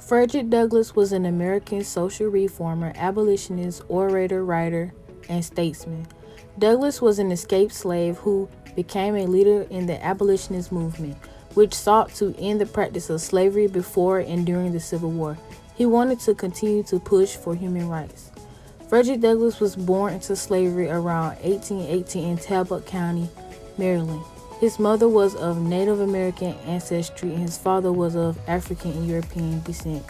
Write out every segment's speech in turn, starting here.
Frederick Douglass was an American social reformer, abolitionist, orator, writer, and statesman. Douglass was an escaped slave who became a leader in the abolitionist movement, which sought to end the practice of slavery before and during the Civil War. He wanted to continue to push for human rights. Frederick Douglass was born into slavery around 1818 in Talbot County, Maryland. His mother was of Native American ancestry and his father was of African and European descent.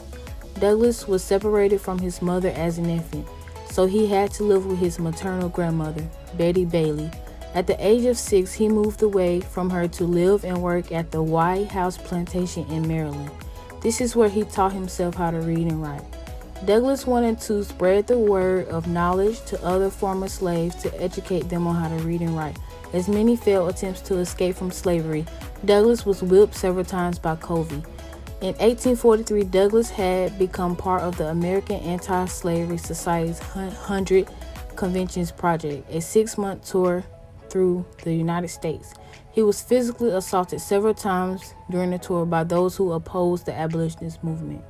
Douglass was separated from his mother as an infant, so he had to live with his maternal grandmother, Betty Bailey. At the age of 6, he moved away from her to live and work at the White House Plantation in Maryland. This is where he taught himself how to read and write. Douglass wanted to spread the word of knowledge to other former slaves to educate them on how to read and write. As many failed attempts to escape from slavery, Douglass was whipped several times by Covey. In 1843, Douglass had become part of the American Anti-Slavery Society's 100 Conventions Project, a 6-month tour through the United States. He was physically assaulted several times during the tour by those who opposed the abolitionist movement.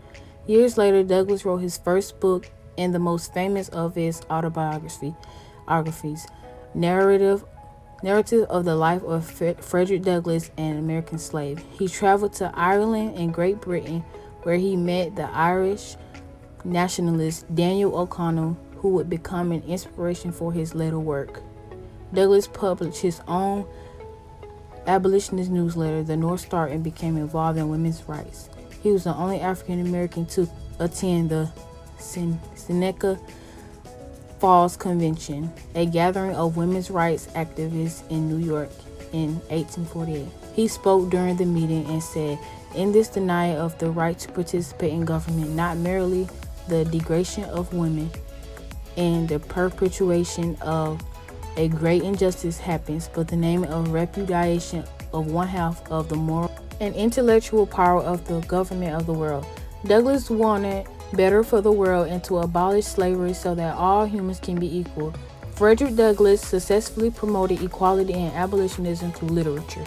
Years later, Douglass wrote his first book and the most famous of his autobiographies, Narrative of the Life of Frederick Douglass, an American Slave. He traveled to Ireland and Great Britain, where he met the Irish nationalist Daniel O'Connell, who would become an inspiration for his later work. Douglass published his own abolitionist newsletter, The North Star, and became involved in women's rights. He was the only African American to attend the Seneca Falls Convention, a gathering of women's rights activists in New York in 1848. He spoke during the meeting and said, "In this denial of the right to participate in government, not merely the degradation of women and the perpetuation of a great injustice happens, but the naming of repudiation of one half of the moral and intellectual power of the government of the world." Douglass wanted better for the world and to abolish slavery so that all humans can be equal. Frederick Douglass successfully promoted equality and abolitionism through literature.